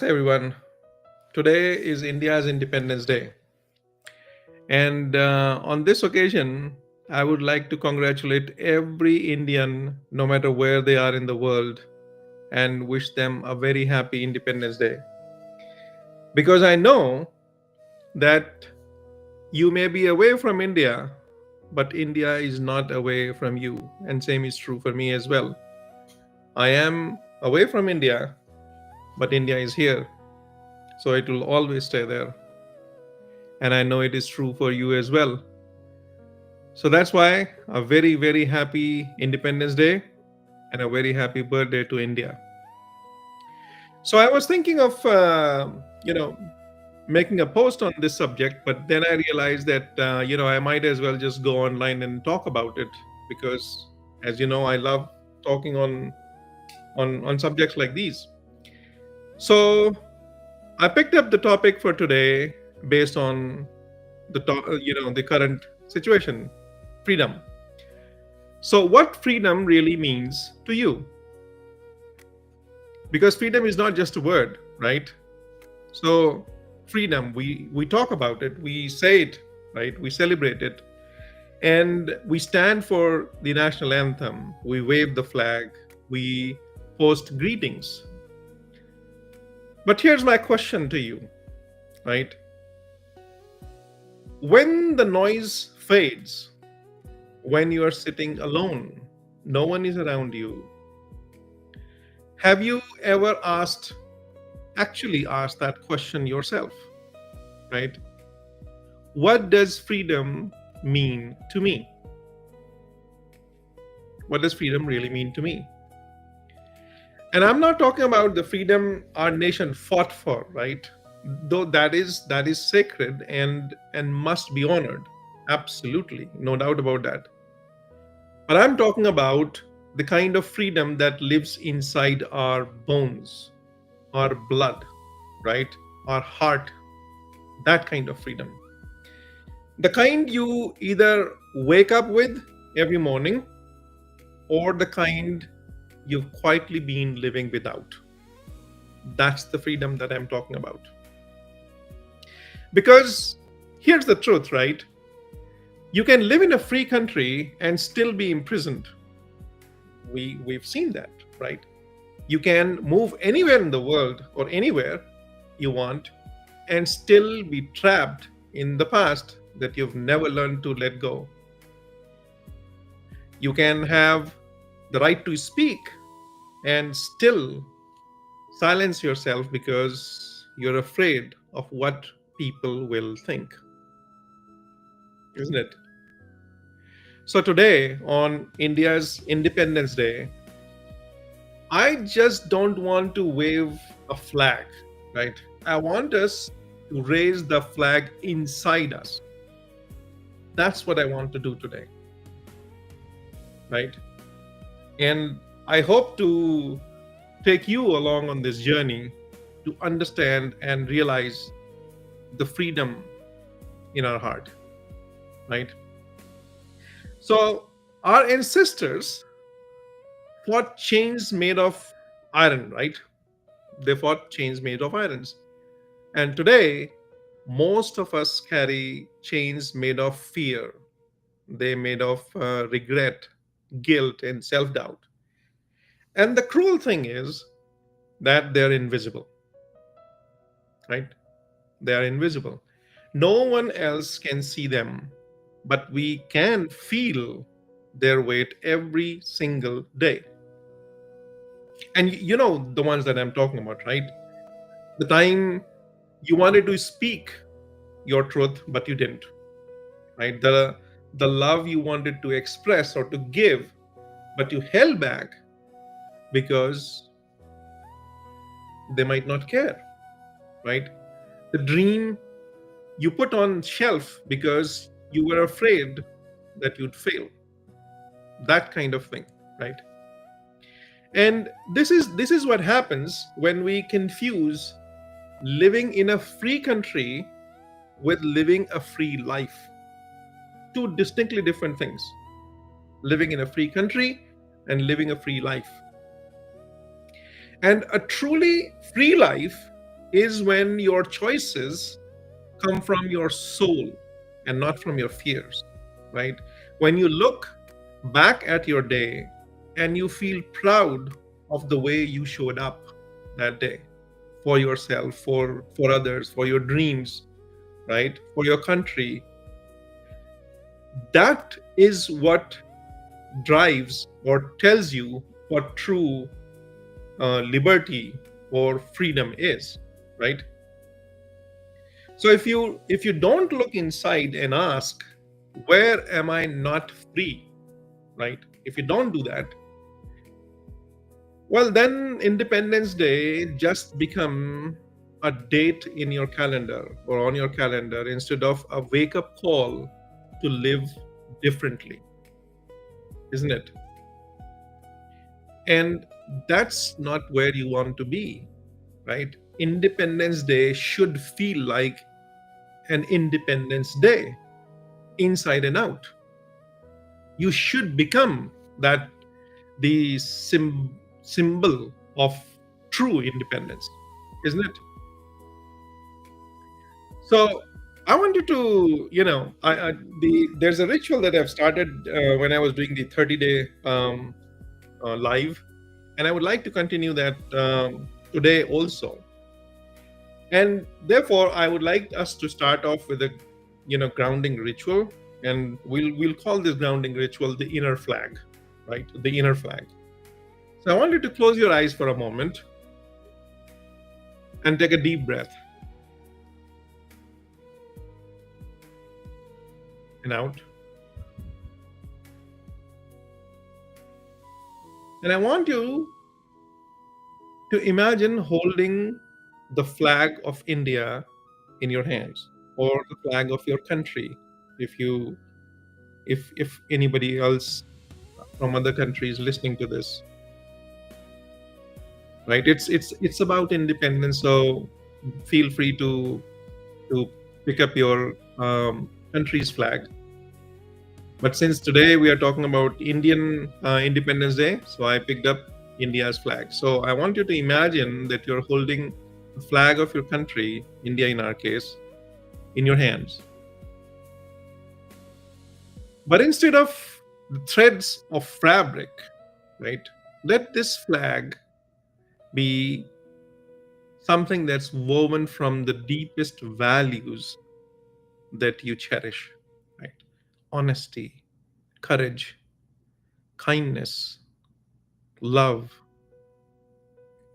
Namaste, everyone. Today is India's Independence Day. And on this occasion, I would like to congratulate every Indian, no matter where they are in the world, and wish them a very happy Independence Day. Because I know that you may be away from India, but India is not away from you. And same is true for me as well. I am away from India, but India is here. So it will always stay there. And I know it is true for you as well. So that's why a very, very happy Independence Day and a very happy birthday to India. So I was thinking of, making a post on this subject, but then I realized that, I might as well just go online and talk about it because, as you know, I love talking on subjects like these. So I picked up the topic for today based on the current situation, freedom. So what freedom really means to you? Because freedom is not just a word, right? So freedom, we talk about it, we say it, right? We celebrate it, and we stand for the national anthem. We wave the flag. We post greetings. But here's my question to you, right? When the noise fades, when you are sitting alone, no one is around you, have you ever actually asked that question yourself, right? What does freedom mean to me? What does freedom really mean to me? And I'm not talking about the freedom our nation fought for, right? Though that is sacred and must be honored. Absolutely, no doubt about that. But I'm talking about the kind of freedom that lives inside our bones, our blood, right? Our heart, that kind of freedom. The kind you either wake up with every morning or the kind you've quietly been living without. That's the freedom that I'm talking about. Because here's the truth, right? You can live in a free country and still be imprisoned. We've seen that, right? You can move anywhere in the world or anywhere you want and still be trapped in the past that you've never learned to let go. You can have the right to speak and still silence yourself because you're afraid of what people will think, isn't it? So today, on India's Independence Day, I just don't want to wave a flag, right? I want us to raise the flag inside us. That's what I want to do today, right? And I hope to take you along on this journey to understand and realize the freedom in our heart, right? So our ancestors fought chains made of iron, right? They fought chains made of irons. And today, most of us carry chains made of fear. They made of regret, guilt, and self-doubt. And the cruel thing is that they're invisible, right? They are invisible. No one else can see them, but we can feel their weight every single day. And you know the ones that I'm talking about, right? The time you wanted to speak your truth, but you didn't, right? The love you wanted to express or to give, but you held back because they might not care, right? The dream you put on shelf because you were afraid that you'd fail. That kind of thing, right? And this is what happens when we confuse living in a free country with living a free life. Two distinctly different things. Living in a free country and living a free life. And a truly free life is when your choices come from your soul and not from your fears, right? When you look back at your day and you feel proud of the way you showed up that day for yourself, for others, for your dreams, right? For your country, that is what drives or tells you what true liberty or freedom is, right? So if you don't look inside and ask, where am I not free, right? If you don't do that, well, then Independence Day just become a date in your calendar or on your calendar instead of a wake up call to live differently, isn't it? And that's not where you want to be, right? Independence Day should feel like an Independence Day inside and out. You should become that the symbol of true independence, isn't it? So I want you to, there's a ritual that I've started when I was doing the 30-day live, and I would like to continue that today also. And therefore, I would like us to start off with a, grounding ritual, and we'll call this grounding ritual the inner flag, right? The inner flag. So I want you to close your eyes for a moment and take a deep breath. And out. And I want you to imagine holding the flag of India in your hands, or the flag of your country, if anybody else from other countries listening to this, right? It's about independence, so feel free to pick up your country's flag. But since today we are talking about Indian Independence Day, so I picked up India's flag. So I want you to imagine that you're holding the flag of your country, India in our case, in your hands. But instead of the threads of fabric, right, let this flag be something that's woven from the deepest values that you cherish, right? Honesty, courage, kindness, love,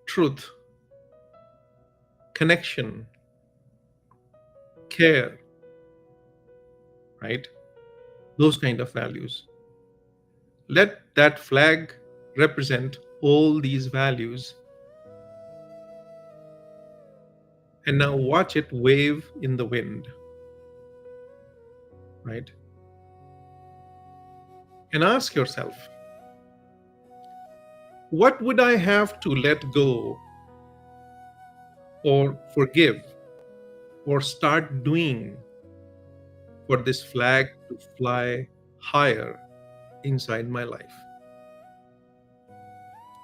truth, connection, care, right? Those kind of values. Let that flag represent all these values. And now watch it wave in the wind, right? And ask yourself, what would I have to let go or forgive or start doing for this flag to fly higher inside my life?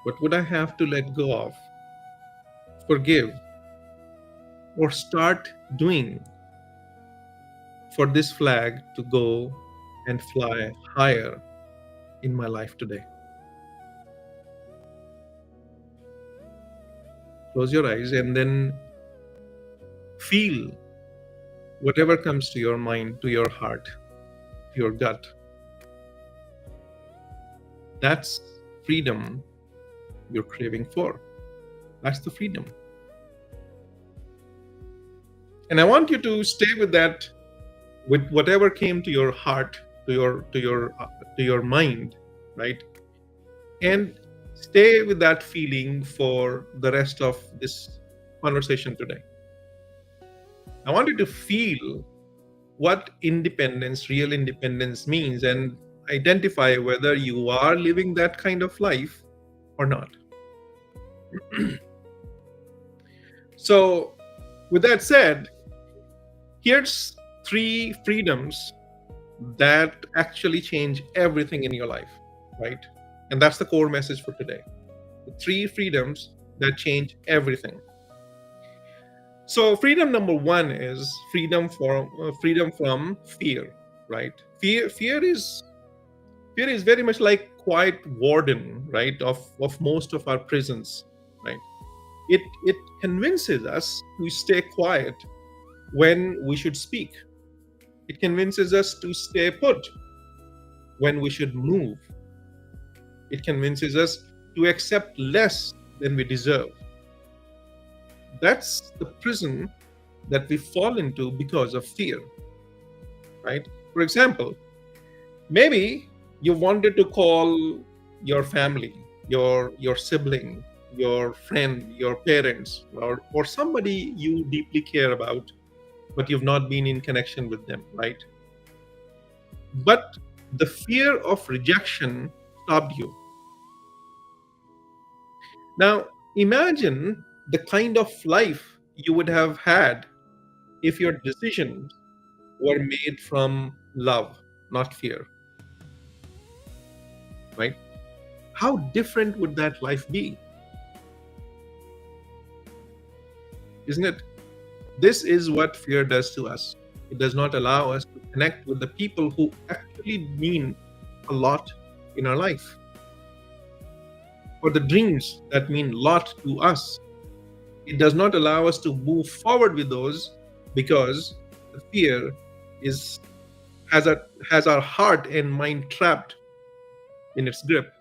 What would I have to let go of, forgive, or start doing for this flag to go and fly higher in my life today? Close your eyes and then feel whatever comes to your mind, to your heart, to your gut. That's freedom you're craving for. That's the freedom. And I want you to stay with that, with whatever came to your heart, to your mind, right? And stay with that feeling for the rest of this conversation today. I want you to feel what independence, real independence means, and identify whether you are living that kind of life or not. So, with that said, here's 3 freedoms that actually change everything in your life, right? And that's the core message for today. The 3 freedoms that change everything. So freedom number one is freedom from fear, right? Fear is very much like quiet warden, right, of most of our prisons, right? It convinces us to stay quiet when we should speak. It convinces us to stay put when we should move. It convinces us to accept less than we deserve. That's the prison that we fall into because of fear, right? For example, maybe you wanted to call your family, your sibling, your friend, your parents, or somebody you deeply care about, but you've not been in connection with them, right? But the fear of rejection stopped you. Now, imagine the kind of life you would have had if your decisions were made from love, not fear, right? How different would that life be? Isn't it? This is what fear does to us. It does not allow us to connect with the people who actually mean a lot in our life, or the dreams that mean a lot to us. It does not allow us to move forward with those because the fear is has our heart and mind trapped in its grip.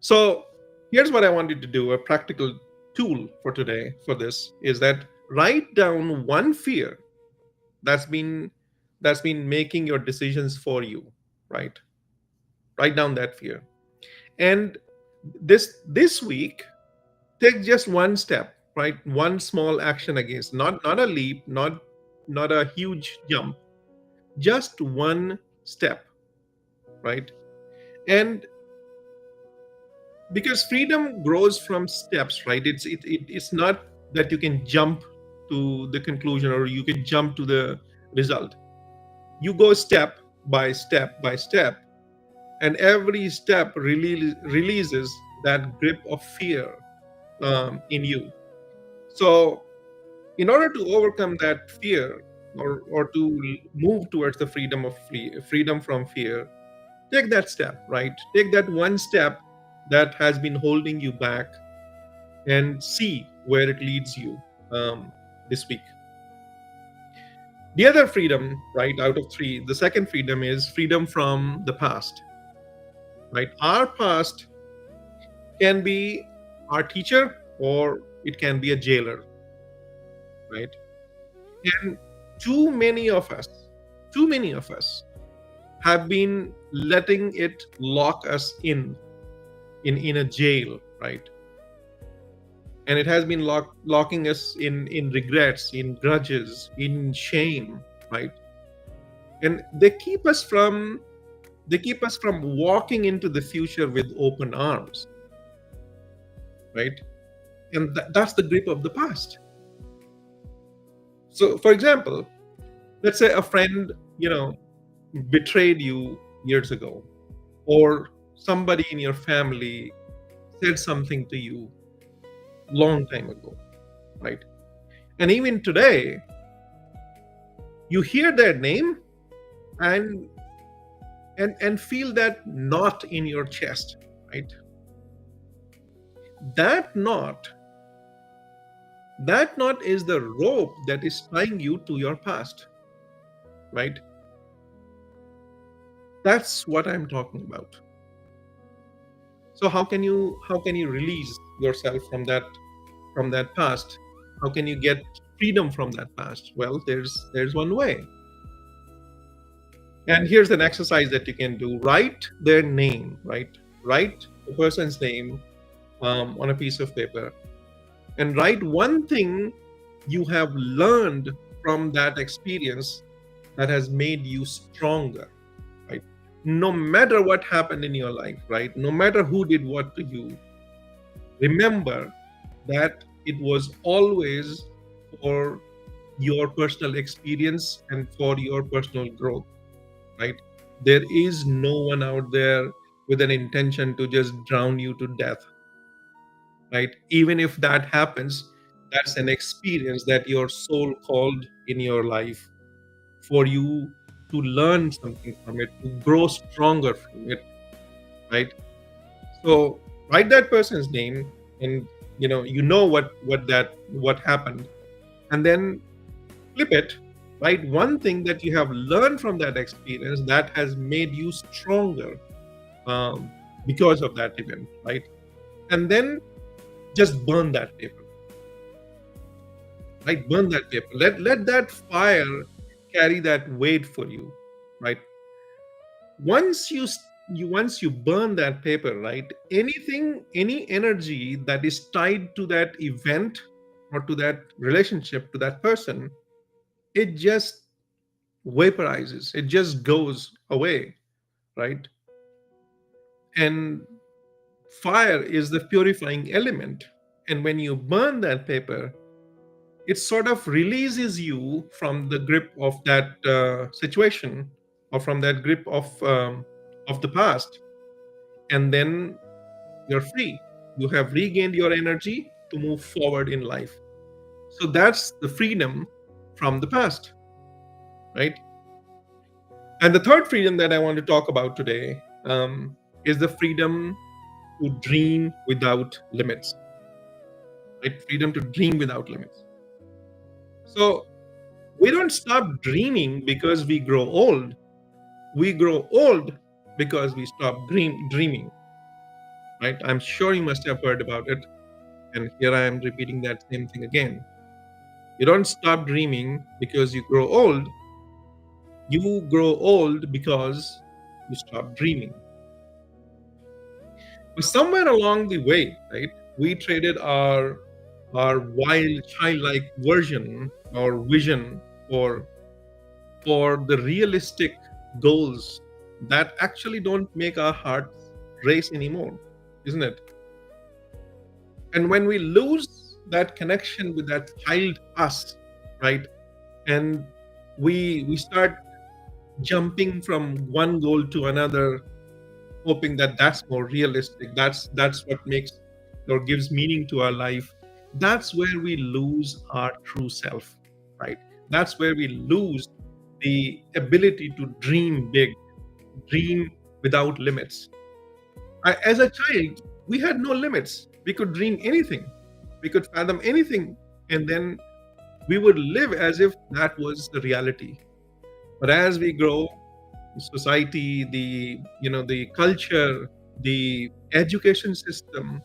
So here's what I wanted to do, a practical tool for today for this is that write down one fear that's been making your decisions for you, right? Write down that fear. And this week, take just one step, right? One small action against, not a leap, not a huge jump, just one step, right? And because freedom grows from steps, right? It's not that you can jump to the conclusion or you can jump to the result. You go step by step by step, and every step releases that grip of fear in you. So in order to overcome that fear, or to move towards the freedom from fear, take that step, right? Take that one step that has been holding you back and see where it leads you this week. The other freedom, right, out of three, the second freedom is freedom from the past, right? Our past can be our teacher or it can be a jailer, right? And too many of us, too many of us have been letting it lock us in a jail, right? And it has been locking us in regrets, in grudges, in shame, right? And they keep us from walking into the future with open arms, right? And that's the grip of the past. So for example, let's say a friend, betrayed you years ago, or somebody in your family said something to you long time ago, right? And even today, you hear their name and feel that knot in your chest, right? That knot, that knot is the rope that is tying you to your past, right? That's what I'm talking about. So how can you release yourself from that past? How can you get freedom from that past? Well, there's one way. And here's an exercise that you can do. Write their name, right? Write the person's name on a piece of paper, and write one thing you have learned from that experience that has made you stronger, right? No matter what happened in your life, right? No matter who did what to you, remember that it was always for your personal experience and for your personal growth, right? There is no one out there with an intention to just drown you to death, right? Even if that happens, That's an experience that your soul called in your life for you to learn something from it, to grow stronger from it, right? So write that person's name, and what happened, and then flip it. Write one thing that you have learned from that experience that has made you stronger, um, because of that event, right? And then just burn that paper, right? Burn that paper. Let that fire carry that weight for you, right? Once you burn that paper, right? Any energy that is tied to that event or to that relationship, to that person, it just vaporizes. It just goes away, right? And fire is the purifying element. And when you burn that paper, it sort of releases you from the grip of that situation, or from that grip of the past, and then you're free. You have regained your energy to move forward in life. So that's the freedom from the past, right? And the third freedom that I want to talk about today, is the freedom to dream without limits, right? Freedom to dream without limits. So we don't stop dreaming because we grow old. We grow old because we stop dreaming, right? I'm sure you must have heard about it. And here I am repeating that same thing again. You don't stop dreaming because you grow old. You grow old because you stop dreaming. But somewhere along the way, right, we traded our wild childlike version or vision for the realistic goals that actually don't make our hearts race anymore, isn't it? And when we lose that connection with that child us, right, and we start jumping from one goal to another, hoping that that's more realistic, that's what makes or gives meaning to our life, that's where we lose our true self, right? That's where we lose the ability to dream big, dream without limits. As a child, we had no limits. We could dream anything, we could fathom anything, and then we would live as if that was the reality. But as we grow, the society, the culture, the education system,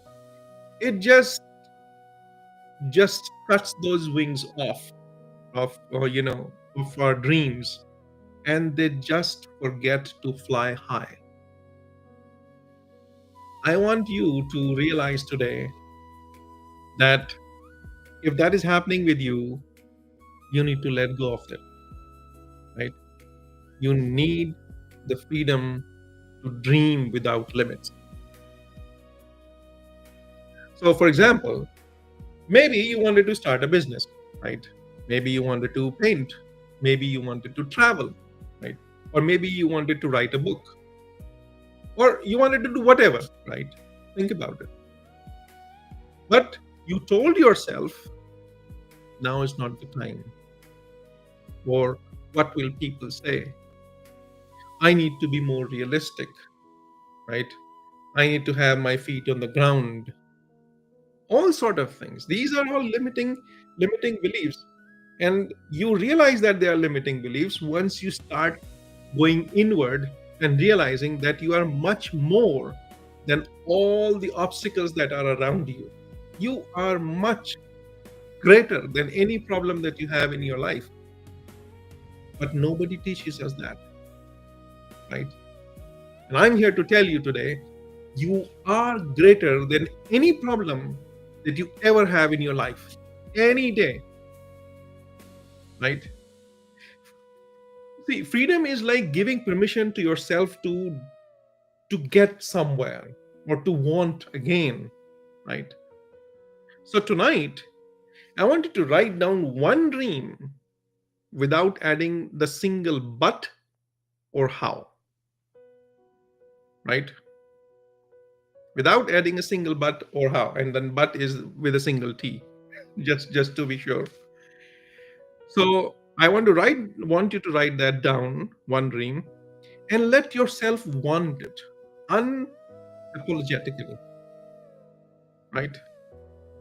it just cuts those wings off of our dreams, and they just forget to fly high. I want you to realize today that if that is happening with you, you need to let go of it, right? You need the freedom to dream without limits. So, for example, maybe you wanted to start a business, right? Maybe you wanted to paint. Maybe you wanted to travel, right? Or maybe you wanted to write a book. Or you wanted to do whatever, right? Think about it. But you told yourself, now is not the time. Or what will people say? I need to be more realistic, right? I need to have my feet on the ground. All sort of things. These are all limiting beliefs. And you realize that they are limiting beliefs once you start going inward and realizing that you are much more than all the obstacles that are around you. You are much greater than any problem that you have in your life. But nobody teaches us that, right? And I'm here to tell you today, you are greater than any problem that you ever have in your life, any day, right? See, freedom is like giving permission to yourself to get somewhere or to want again, right? So tonight, I want you to write down one dream without adding the single but or how, right? Without adding a single but or how, and then but is with a single T. just to be sure. So I want you to write that down, one dream, and let yourself want it unapologetically, right?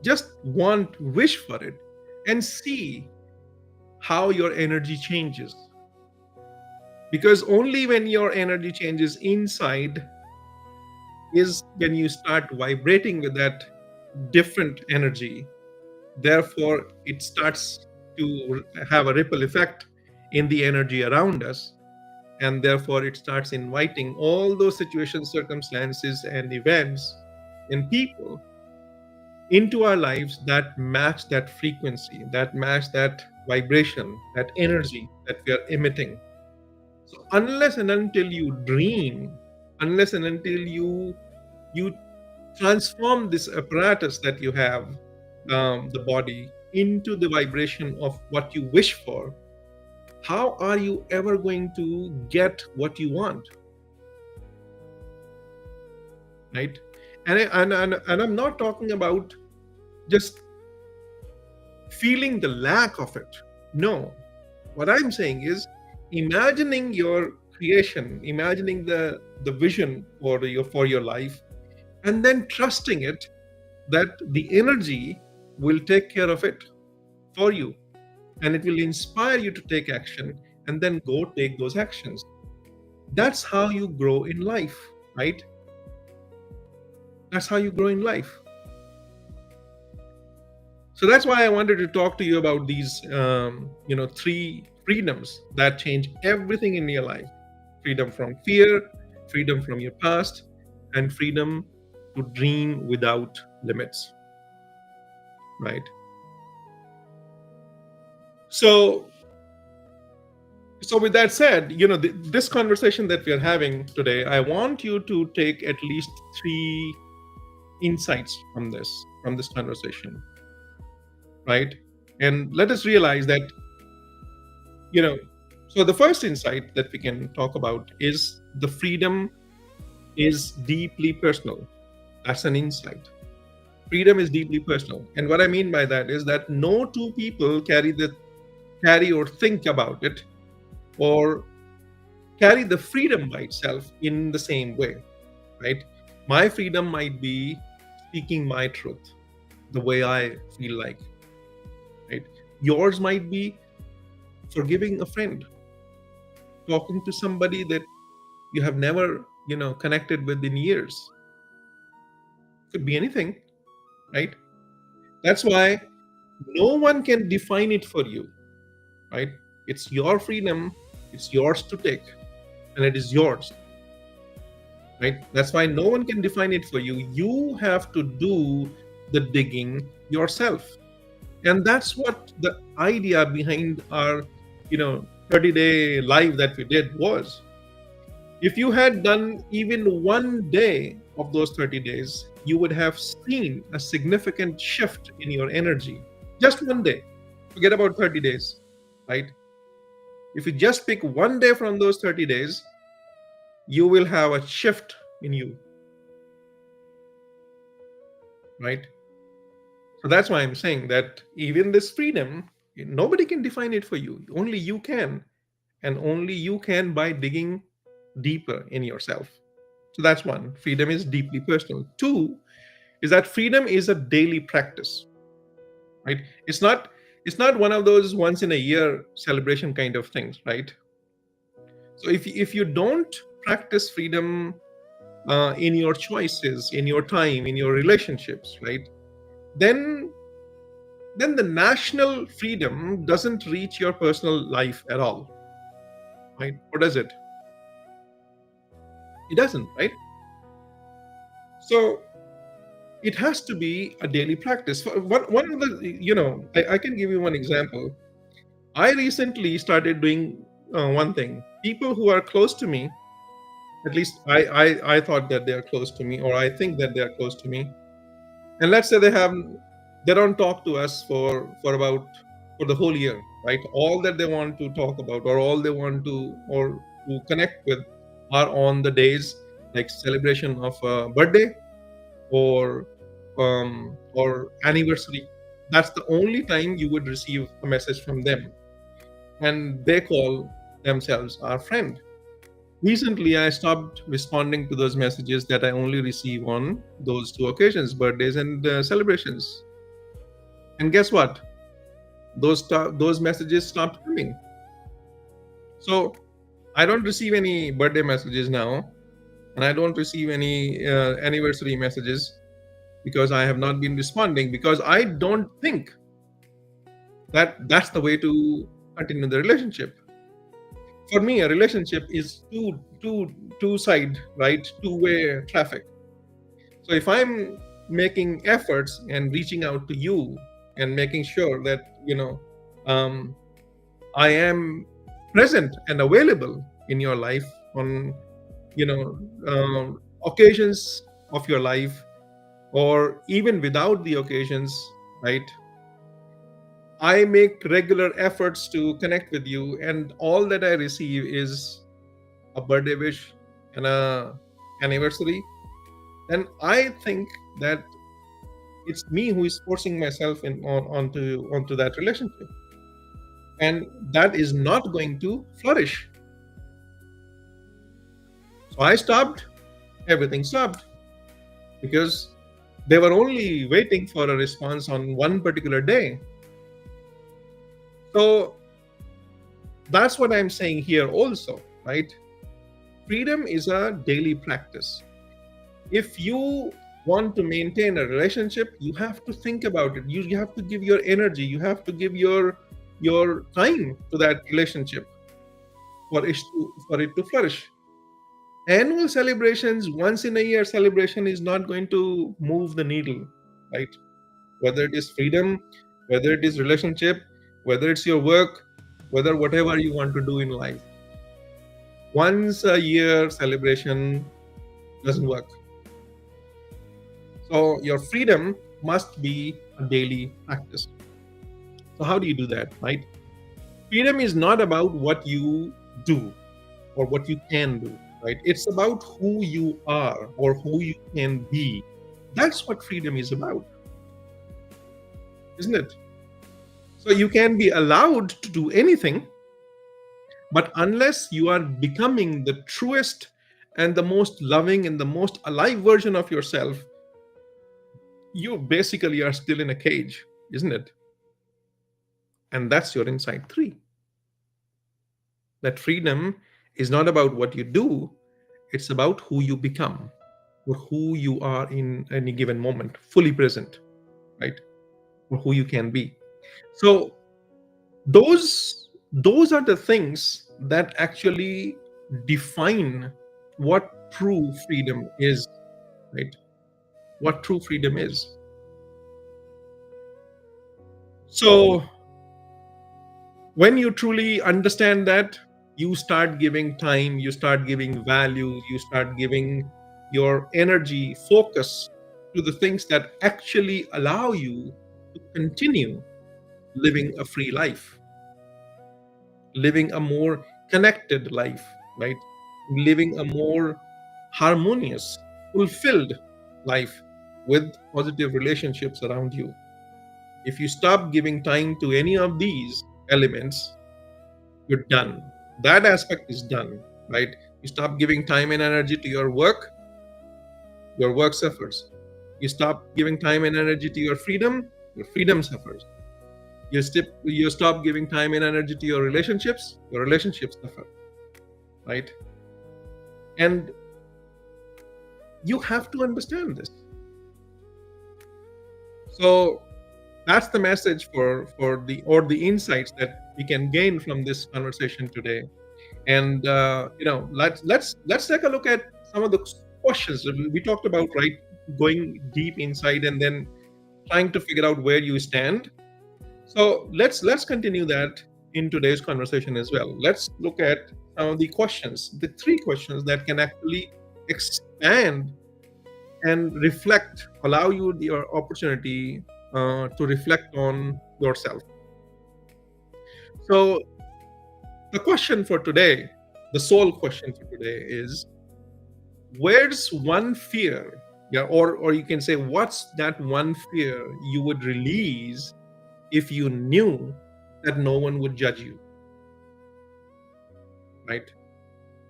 Just want, wish for it, and see how your energy changes. Because only when your energy changes inside is when you start vibrating with that different energy. Therefore, it starts to have a ripple effect in the energy around us. And therefore, it starts inviting all those situations, circumstances, and events and people into our lives that match that frequency, that match that vibration, that energy that we are emitting. So unless and until you dream, unless and until you transform this apparatus that you have, the body, into the vibration of what you wish for, how are you ever going to get what you want, right? And I'm not talking about just feeling the lack of it. No, what I'm saying is imagining your creation, imagining the vision for your life, and then trusting it that the energy will take care of it for you, and it will inspire you to take action, and then go take those actions. That's how you grow in life, right? That's how you grow in life. So that's why I wanted to talk to you about these, three freedoms that change everything in your life: freedom from fear, freedom from your past, and freedom to dream without limits, right? So, with that said, this conversation that we are having today, I want you to take at least three insights from this conversation, right? And let us realize that, so the first insight that we can talk about is the freedom is deeply personal. That's an insight. Freedom is deeply personal. And what I mean by that is that no two people carry or think about it or carry the freedom by itself in the same way, right? My freedom might be speaking my truth the way I feel like, right? Yours might be forgiving a friend, talking to somebody that you have never, connected with in years. Could be anything, right? That's why no one can define it for you, right? It's your freedom, it's yours to take, and it is yours, right? That's why no one can define it for you. You have to do the digging yourself. And that's what the idea behind our 30-day live that we did was. If you had done even one day of those 30 days, you would have seen a significant shift in your energy. Just one day. Forget about 30 days, right? If you just pick one day from those 30 days, you will have a shift in you, right? So that's why I'm saying that even this freedom, nobody can define it for you. Only you can. And only you can by digging deeper in yourself. So that's one. Freedom is deeply personal. Two is that freedom is a daily practice, right? It's not one of those once in a year celebration kind of things, right? So if you don't practice freedom in your choices, in your time, in your relationships, right, then the national freedom doesn't reach your personal life at all, right? Or does it? It doesn't, right? So it has to be a daily practice. One of the, I can give you one example. I recently started doing one thing. People who are close to me, at least I thought that they are close to me, or I think that they are close to me. And let's say they don't talk to us for the whole year, right? All that they want to talk about, or all they want to connect with, are on the days like celebration of a birthday or anniversary, That's the only time you would receive a message from them, and they call themselves our friend. Recently, I stopped responding to those messages that I only receive on those two occasions, birthdays and celebrations. And guess what? Those messages stopped coming. So I don't receive any birthday messages now, and I don't receive any anniversary messages because I have not been responding, because I don't think that that's the way to continue the relationship. For me, a relationship is two side, right? Two-way traffic. So if I'm making efforts and reaching out to you and making sure that um, I am present and available in your life on occasions of your life, or even without the occasions, right? I make regular efforts to connect with you, and all that I receive is a birthday wish and a anniversary. Then I think that it's me who is forcing myself onto that relationship, and that is not going to flourish. So I stopped. Everything stopped because they were only waiting for a response on one particular day. So that's what I'm saying here also, right? Freedom is a daily practice. If you want to maintain a relationship, you have to think about it. You have to give your energy, you have to give your time to that relationship for it to flourish. Annual celebrations, once in a year celebration, is not going to move the needle, right? Whether it is freedom, whether it is relationship, whether it's your work, whether whatever you want to do in life, once a year celebration doesn't work. So your freedom must be a daily practice. So how do you do that, right? Freedom is not about what you do or what you can do, right? It's about who you are or who you can be. That's what freedom is about, isn't it? So you can be allowed to do anything, but unless you are becoming the truest and the most loving and the most alive version of yourself, you basically are still in a cage, isn't it? And that's your insight three. That freedom is not about what you do, it's about who you become or who you are in any given moment, fully present, right? Or who you can be. So those are the things that actually define what true freedom is, right? What true freedom is. So when you truly understand that, you start giving time, you start giving value, you start giving your energy, focus to the things that actually allow you to continue living a free life, living a more connected life, right? Living a more harmonious, fulfilled life with positive relationships around you. If you stop giving time to any of these elements, you're done. That aspect is done, right? You stop giving time and energy to your work suffers. You stop giving time and energy to your freedom suffers. You stop giving time and energy to your relationships suffer, right? And you have to understand this. So that's the message for the insights that we can gain from this conversation today. And let's take a look at some of the questions that we talked about, right? Going deep inside and then trying to figure out where you stand. So let's continue that in today's conversation as well. Let's look at some of the questions, the three questions that can actually expand and reflect, allow you the opportunity to reflect on yourself. So the question for today, the sole question for today is, where's one fear Yeah, or you can say, what's that one fear you would release if you knew that no one would judge you, right?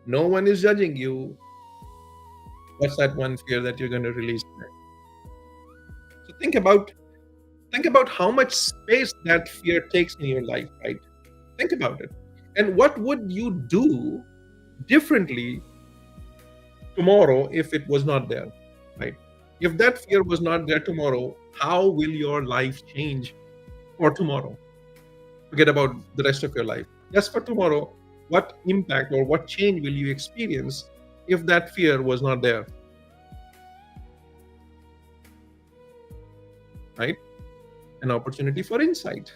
No one is judging you. What's that one fear that you're going to release today? So think about how much space that fear takes in your life, right? Think about it. And what would you do differently tomorrow if it was not there, right? If that fear was not there tomorrow, how will your life change for tomorrow? Forget about the rest of your life. Just for tomorrow, what impact or what change will you experience if that fear was not there, right? An opportunity for insight,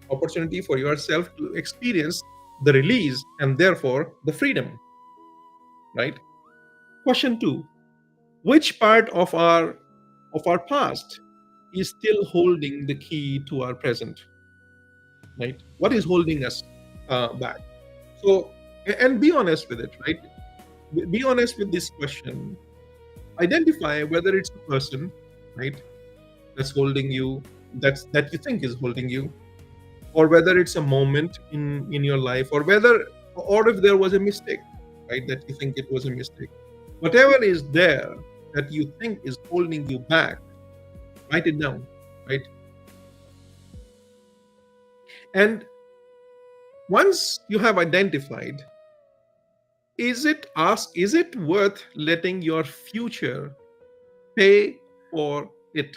opportunity for yourself to experience the release and therefore the freedom, right? Question 2: which part of our past is still holding the key to our present, right? What is holding us back? So, and be honest with it, right? Be honest with this question. Identify whether it's a person, right, that's holding you, that you think is holding you, or whether it's a moment in your life, or if there was a mistake, right, that you think it was a mistake. Whatever is there that you think is holding you back, write it down, right? And once you have identified, is it worth letting your future pay for it?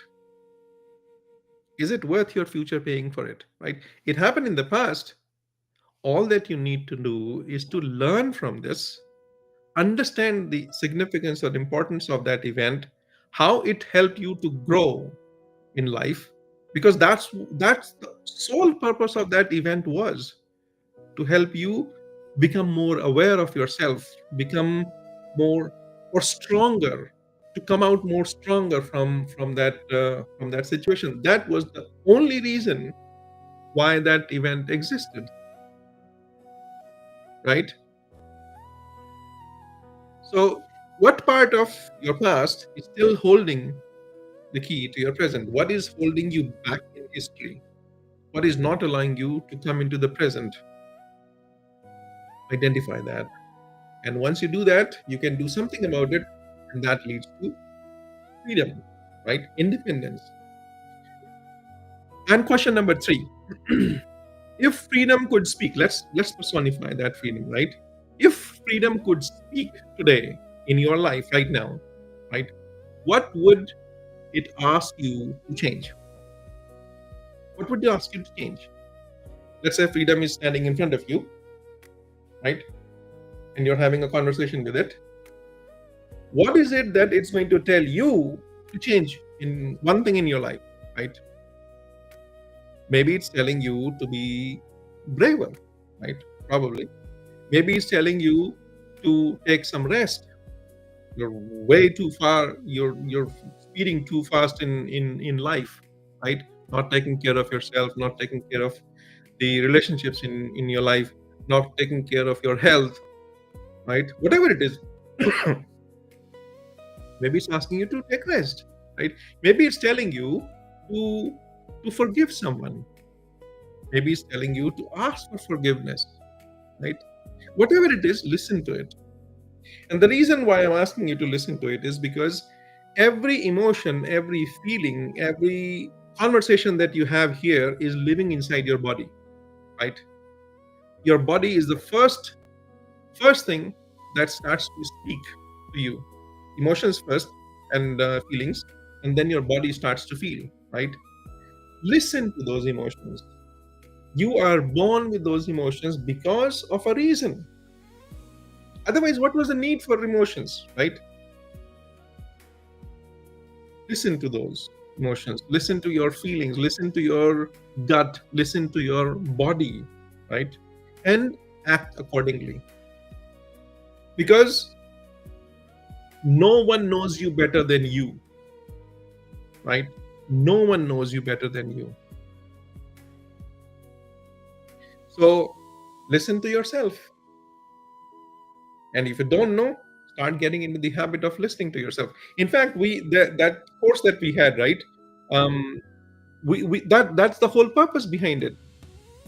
Is it worth your future paying for it, right? It happened in the past. All that you need to do is to learn from this, understand the significance or importance of that event, how it helped you to grow in life, because that's the sole purpose of that event, was to help you become more aware of yourself, become more or stronger, to come out more stronger from that situation. That was the only reason why that event existed, right? So what part of your past is still holding the key to your present? What is holding you back in history? What is not allowing you to come into the present? Identify that. And once you do that, you can do something about it, and that leads to freedom, right? Independence. And question number 3: if freedom could speak, let's personify that freedom, right? If freedom could speak today in your life right now, right, what would it ask you to change? What would it ask you to change? Let's say freedom is standing in front of you, right, and you're having a conversation with it. What is it that it's going to tell you to change in one thing in your life, right? Maybe it's telling you to be braver, right? Probably. Maybe it's telling you to take some rest. You're way too far. You're speeding too fast in life, right? Not taking care of yourself, not taking care of the relationships in your life, not taking care of your health, right? Whatever it is, maybe it's asking you to take rest, right? Maybe it's telling you to to forgive someone. Maybe it's telling you to ask for forgiveness, right? Whatever it is, listen to it. And the reason why I'm asking you to listen to it is because every emotion, every feeling, every conversation that you have here is living inside your body, right? Your body is the first thing that starts to speak to you. Emotions first, and feelings, and then your body starts to feel, right? Listen to those emotions. You are born with those emotions because of a reason. Otherwise, what was the need for emotions, right? Listen to those emotions, listen to your feelings, listen to your gut, listen to your body, right? And act accordingly. Because no one knows you better than you, right? No one knows you better than you. So listen to yourself. And if you don't know, Start getting into the habit of listening to yourself. In fact, that course that we had, right? Um, that's the whole purpose behind it.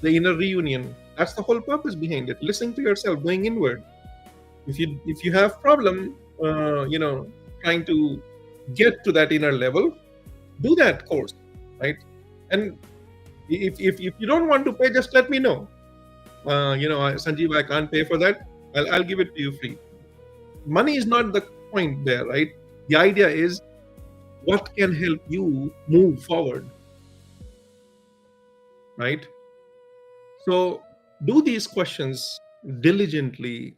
The inner reunion. That's the whole purpose behind it. Listening to yourself, going inward. If you have problem, trying to get to that inner level, do that course, right? And if you don't want to pay, just let me know. Sanjeev, I can't pay for that. I'll give it to you free. Money is not the point there, right? The idea is what can help you move forward, right? So do these questions diligently,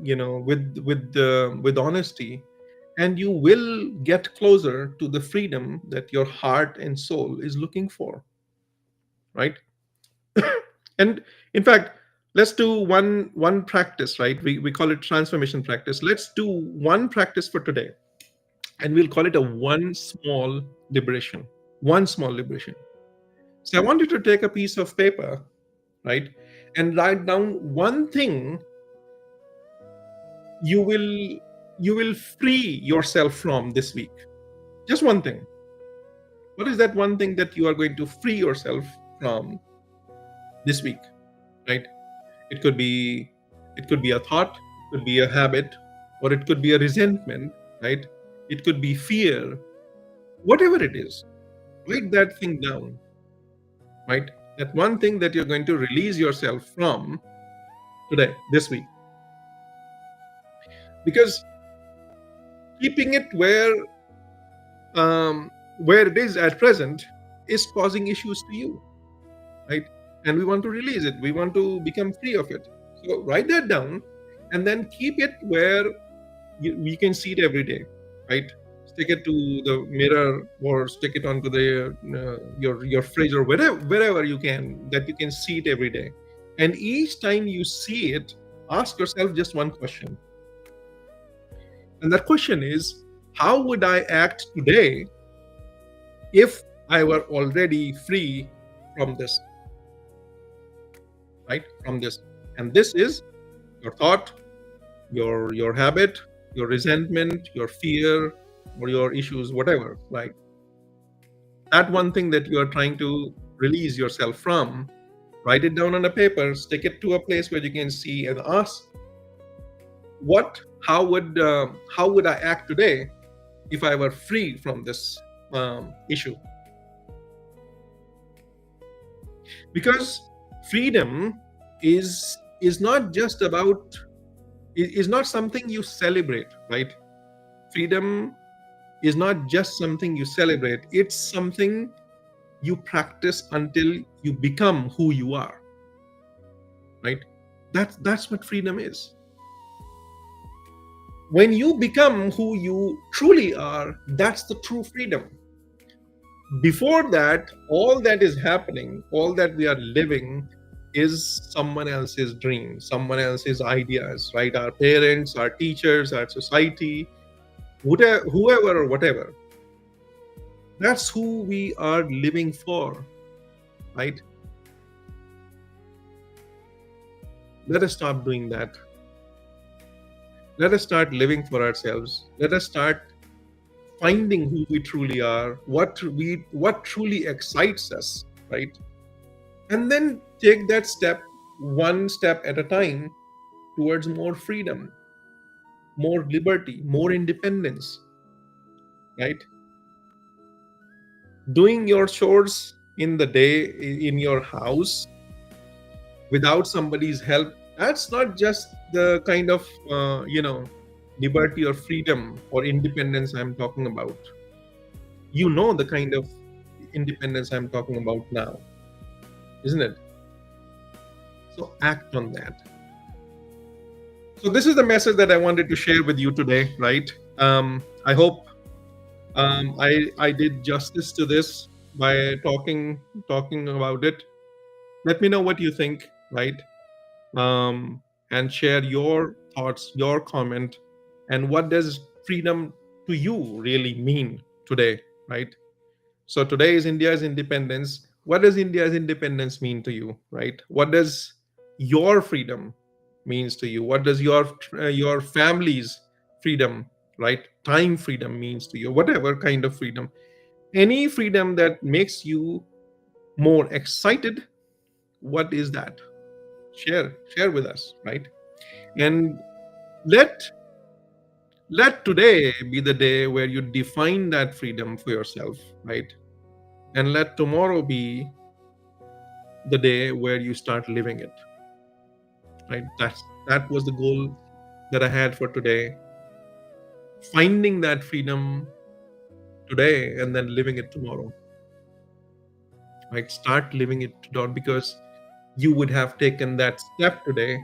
with honesty, and you will get closer to the freedom that your heart and soul is looking for, right? And in fact, let's do one practice, right? We call it transformation practice. Let's do one practice for today, and we'll call it a one small liberation. One small liberation. So I want you to take a piece of paper, right, and write down one thing you will free yourself from this week. Just one thing. What is that one thing that you are going to free yourself from this week, right? It could be a thought, it could be a habit, or it could be a resentment, right? It could be fear. Whatever it is, write that thing down, right? That one thing that you're going to release yourself from today, this week. Because keeping it where it is at present is causing issues to you, right? And we want to release it. We want to become free of it. So write that down, and then keep it where we can see it every day, right? Stick it to the mirror, or stick it onto the your fridge, or wherever you can, that you can see it every day. And each time you see it, ask yourself just one question. And that question is, how would I act today if I were already free from this? Right? From this. And this is your thought, your habit, your resentment, your fear, or your issues, whatever, right? That one thing that you are trying to release yourself from, write it down on a paper, stick it to a place where you can see, and ask, how would I act today if I were free from this issue? Because freedom is not just about, is not something you celebrate, right? Freedom is not just something you celebrate, it's something you practice until you become who you are, right? That's what freedom is. When you become who you truly are, that's the true freedom. Before that, all that is happening, all that we are living, is someone else's dream, someone else's ideas, right? Our parents, our teachers, our society, whoever or whatever. That's who we are living for, right? Let us stop doing that. Let us start living for ourselves. Let us start finding who we truly are, what truly excites us, right? And then take that step, one step at a time, towards more freedom, more liberty, more independence, right? Doing your chores in the day in your house without somebody's help, that's not just the kind of liberty or freedom or independence I'm talking about. You know the kind of independence I'm talking about now, isn't it? So act on that. So this is the message that I wanted to share with you today, right? I hope I did justice to this by talking about it. Let me know what you think, right? And share your thoughts, your comment, and what does freedom to you really mean today, right? So today is India's independence. What does India's independence mean to you, right? What does your freedom means to you? What does your family's freedom, right? Time freedom means to you, whatever kind of freedom, any freedom that makes you more excited. What is that? Share with us, right? And let let today be the day where you define that freedom for yourself, right? And let tomorrow be the day where you start living it, right? That was the goal that I had for today, finding that freedom today and then living it tomorrow, right? Start living it today, because you would have taken that step today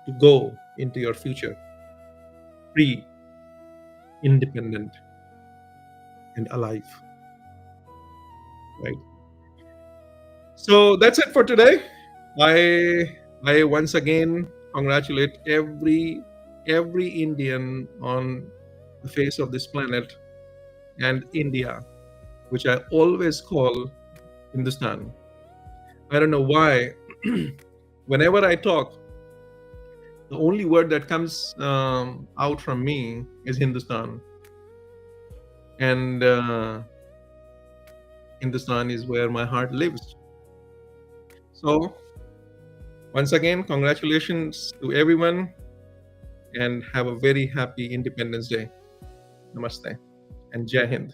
to go into your future free, independent, and alive, right? So that's it for today. I once again congratulate every Indian on the face of this planet, and India, which I always call Hindustan. I don't know why. Whenever I talk, the only word that comes out from me is Hindustan, and Hindustan is where my heart lives. So once again, congratulations to everyone, and have a very happy Independence Day. Namaste and Jai Hind.